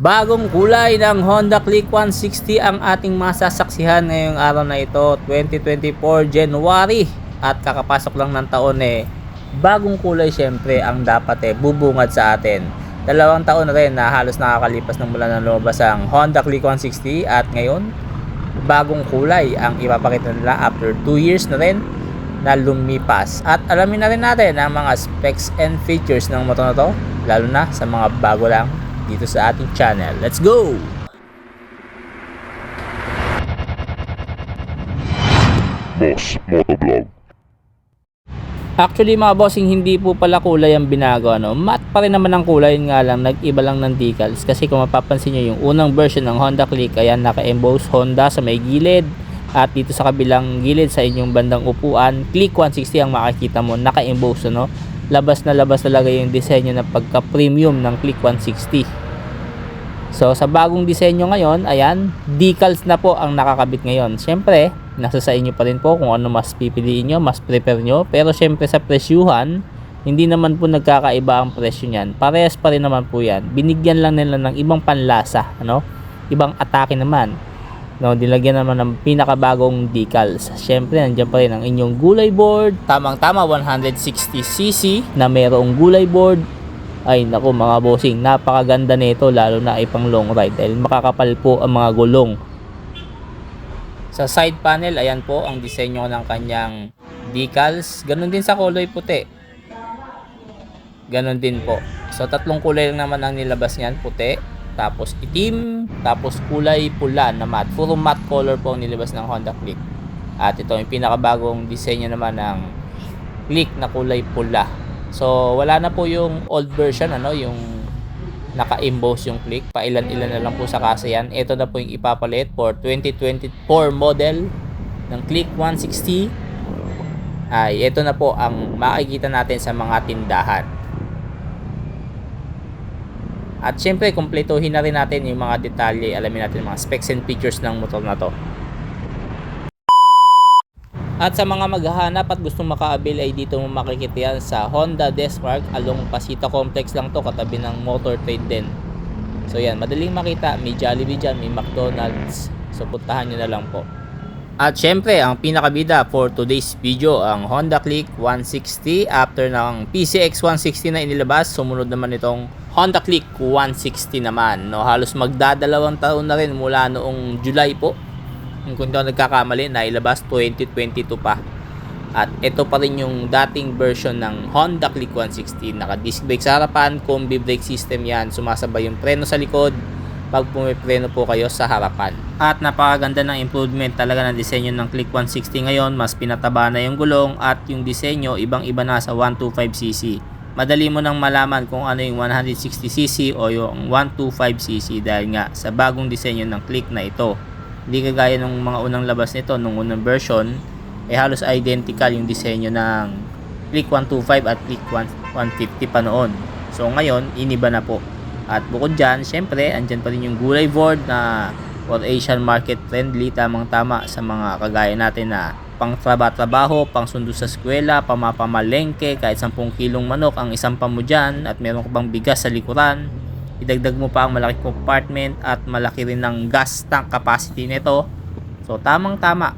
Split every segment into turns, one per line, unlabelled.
Bagong kulay ng Honda Click 160 ang ating masasaksihan ngayong araw na ito, 2024 January. At kakapasok lang ng taon bagong kulay syempre ang dapat bubungad sa atin. 2 taon na rin na halos nakakalipas ng mula nang lumabas ang Honda Click 160 at ngayon bagong kulay ang ipapakita nila after 2 years na rin na lumipas. At alamin na rin natin ang mga specs and features ng motor na to, lalo na sa mga bago lang dito sa ating channel. Let's go!
Boss Motovlog.
Actually mga bossing, hindi po pala kulay ang binago, matte pa rin naman ang kulay, nga lang nag-iba lang ng decals. Kasi kung mapapansin nyo, yung unang version ng Honda Click, ayan, naka-emboss Honda sa may gilid, at dito sa kabilang gilid sa inyong bandang upuan, Click 160 ang makikita mo, naka-emboss, labas na labas talaga yung disenyo na pagka-premium ng Click 160. So sa bagong disenyo ngayon, ayan, decals na po ang nakakabit ngayon. Syempre, nasa sa inyo pa rin po kung ano mas pipiliin nyo, mas prepare nyo. Pero syempre sa presyuhan, hindi naman po nagkakaiba ang presyo niyan. Parehas pa rin naman po yan. Binigyan lang nila ng ibang panlasa, ibang atake naman. Dilagyan naman ng pinakabagong decals. Syempre, nandiyan pa rin ang inyong gulay board. Tamang-tama 160cc na mayroong gulay board. Ay naku mga bossing, napakaganda nito, lalo na ay pang long ride dahil makakapal po ang mga gulong. Sa side panel, ayan po ang disenyo ng kanyang decals. Ganon din sa kulay puti. Ganon din po. So 3 kulay lang naman ang nilabas niyan, puti, tapos itim, tapos kulay pula na matte. Puro matte color po ang nilabas ng Honda Click. At ito yung pinakabagong disenyo naman ng Click na kulay pula. So wala na po yung old version, yung naka-emboss yung Click. Pailan-ilan na lang po sa kasa yan. Ito na po yung ipapalit for 2024 model ng Click 160. Ay, ito na po ang makikita natin sa mga tindahan. At syempre, kumpletuhin na rin natin yung mga detalye. Alamin natin yung mga specs and features ng motor na to. At sa mga maghahanap at gustong maka-avail ay dito mo makikita yan sa Honda Desmark along Pasita Complex lang to, katabi ng Motor Trade din. So yan, madaling makita, may Jollibee dyan, may McDonald's. So puntahan nyo na lang po. At syempre, ang pinakabida for today's video, ang Honda Click 160. After ng PCX 160 na inilabas, sumunod naman itong Honda Click 160 naman. Halos magdadalawang taon na rin mula noong July po. Kung hindi ako nagkakamali, nailabas 2022 pa. At ito pa rin yung dating version ng Honda Click 160. Naka-disc brake sa harapan, combi brake system yan. Sumasabay yung preno sa likod pag pumipreno po kayo sa harapan. At napakaganda ng improvement talaga ng disenyo ng Click 160 ngayon. Mas pinataba na yung gulong at yung disenyo ibang-iba na sa 125cc. Madali mo nang malaman kung ano yung 160cc o yung 125cc dahil nga sa bagong disenyo ng Click na ito. Hindi kagaya ng mga unang labas nito, nung unang version, halos identical yung disenyo ng Click 125 at Click 150 pa noon. So ngayon, iniba na po. At bukod dyan, syempre, andyan pa rin yung gulay board na for Asian market friendly, tamang-tama sa mga kagaya natin na pang trabaho, pang sundo sa eskwela, pamapamalengke, kahit 10 kilong manok ang isang pamo dyan at meron ka pang bigas sa likuran. Idagdag mo pa ang malaking compartment at malaki rin ng gas tank capacity nito. So tamang-tama,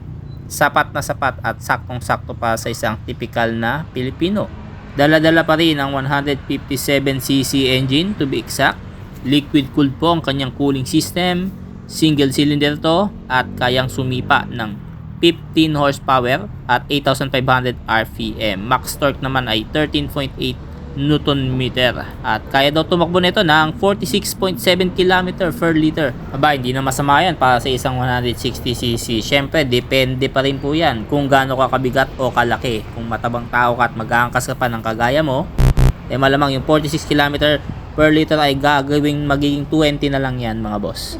sapat na sapat at saktong-sakto pa sa isang typical na Pilipino. Dala-dala pa rin ang 157cc engine to be exact. Liquid cooled po ang kanyang cooling system. Single cylinder to at kayang sumipa ng 15 horsepower at 8,500 RPM. Max torque naman ay 13.8 Newton meter at kaya daw tumakbo nito ng 46.7 km per liter. Aba, hindi na masama yan para sa isang 160cc. Syempre, depende pa rin po yan kung gaano ka kabigat o kalaki. Kung matabang tao ka at mag-aangkas ka pa ng kagaya mo, malamang yung 46 km per liter ay magiging 20 na lang yan mga boss.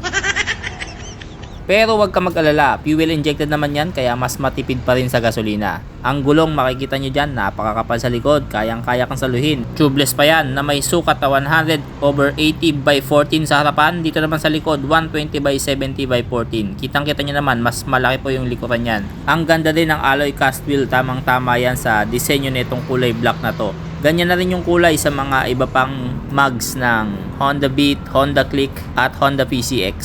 Pero wag ka mag-alala, fuel injected naman yan kaya mas matipid pa rin sa gasolina. Ang gulong makikita nyo dyan, napakakapal sa likod, kayang-kaya kang saluhin. Tubeless pa yan na may sukat na 100/80/14 sa harapan. Dito naman sa likod, 120/70/14. Kitang-kita nyo naman, mas malaki po yung likuran yan. Ang ganda din ng alloy cast wheel, tamang-tama yan sa disenyo nitong kulay black na to. Ganyan na rin yung kulay sa mga iba pang mugs ng Honda Beat, Honda Click at Honda PCX.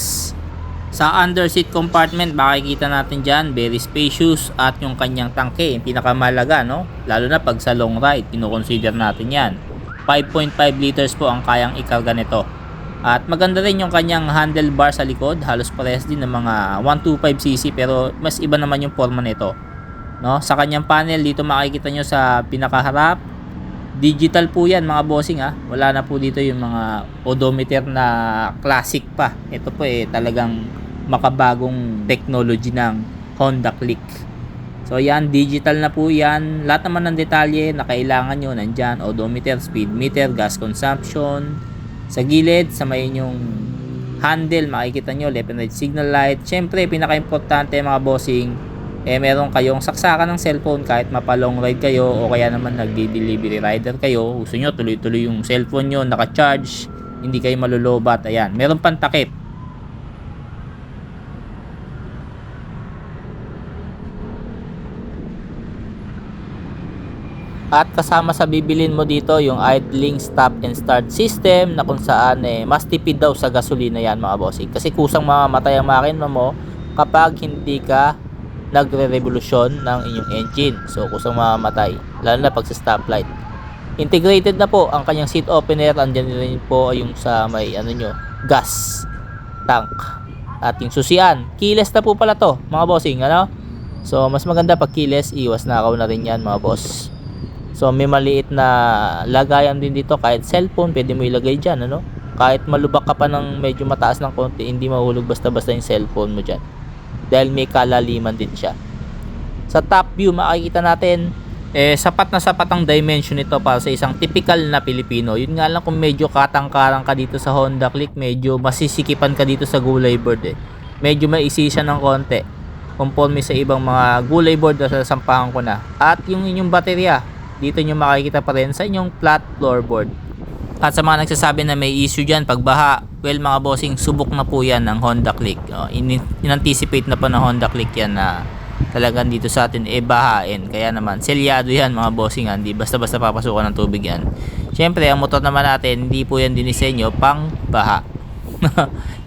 Sa under seat compartment, makikita natin dyan, very spacious at yung kanyang tangke, yung pinakamalaga, no? Lalo na pag sa long ride, kinukonsider natin yan. 5.5 liters po ang kayang ikarga nito. At maganda rin yung kanyang handlebar sa likod, halos parehas din ng mga 125cc pero mas iba naman yung forma nito. No? Sa kanyang panel, dito makikita nyo sa pinakaharap, digital po yan mga bossing ha. Wala na po dito yung mga odometer na classic pa. Ito po talagang makabagong technology ng Honda Click. So yan, digital na po yan. Lahat naman ng detalye na kailangan nyo nandyan. Odometer, speed meter, gas consumption. Sa gilid, sa may yung handle, makikita nyo left and right signal light. Syempre, pinaka-importante mga bossing, meron kayong saksakan ng cellphone kahit mapalong ride kayo o kaya naman nagdi-delivery rider kayo. Gusto nyo tuloy-tuloy yung cellphone nyo, naka-charge, hindi kayo malulobat. Ayan, meron pang takip. At kasama sa bibilin mo dito yung idling stop and start system na kung saan mas tipid daw sa gasolina yan mga bossing. Kasi kusang mamamatay ang makina mo kapag hindi ka nagre-revolusyon ng inyong engine. So kusang mamamatay, lalo na pag sa stoplight. Integrated na po ang kanyang seat opener. Andyan rin po yung sa may gas tank. At yung susian, keyless na po pala to mga bossing, So mas maganda pag keyless, iwas nakaw na rin yan mga boss. So may maliit na lagayan din dito, kahit cellphone pwede mo ilagay dyan, kahit malubak ka pa ng medyo mataas ng konti, hindi mahulog basta-basta yung cellphone mo dyan dahil may kalaliman din siya. Sa top view makikita natin sapat na sapat ang dimension nito para sa isang typical na Pilipino. Yun nga lang, kung medyo katangkarang ka dito sa Honda Click, medyo masisikipan ka dito sa gulay board medyo maisi siya ng konti conforme sa ibang mga gulay board na sasampahan ko na. At yung inyong baterya, dito nyo makikita pa rin sa inyong flat floorboard. At sa mga nagsasabi na may issue dyan pag baha, well mga bossing, subok na po yan ng Honda Click. In-anticipate na pa ng Honda Click yan na talagang dito sa atin bahain. Kaya naman selyado yan mga bossing, hindi basta-basta papasukan ng tubig yan. Syempre ang motor naman natin, hindi po yan dinisenyo pang baha.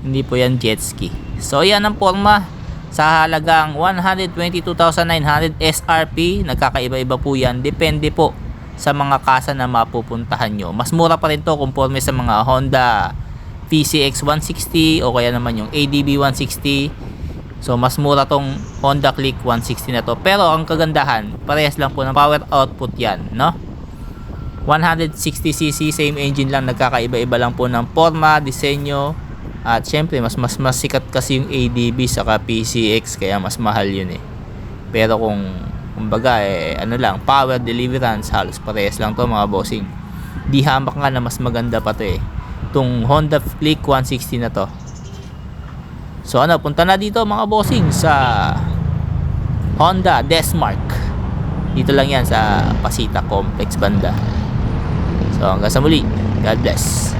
Hindi po yan jet ski. So yan ang forma. Sa halagang 122,900 SRP, nagkakaiba-iba po yan. Depende po sa mga kasa na mapupuntahan nyo. Mas mura pa rin to conforme sa mga Honda PCX 160 o kaya naman yung ADB 160. So mas mura tong Honda Click 160 na to. Pero ang kagandahan, parehas lang po ng power output yan, 160cc, same engine lang, nagkakaiba-iba lang po ng forma, disenyo. At syempre mas sikat kasi yung ADB saka PCX, kaya mas mahal yun Pero kung kumbaga lang, power deliverance, halos parehas lang to mga bossing. Di hamak nga na mas maganda pa to itong Honda Click 160 na to. So punta na dito mga bossing sa Honda Desmark. Dito lang yan sa Pasita Complex banda. So hanggang sa muli, God bless.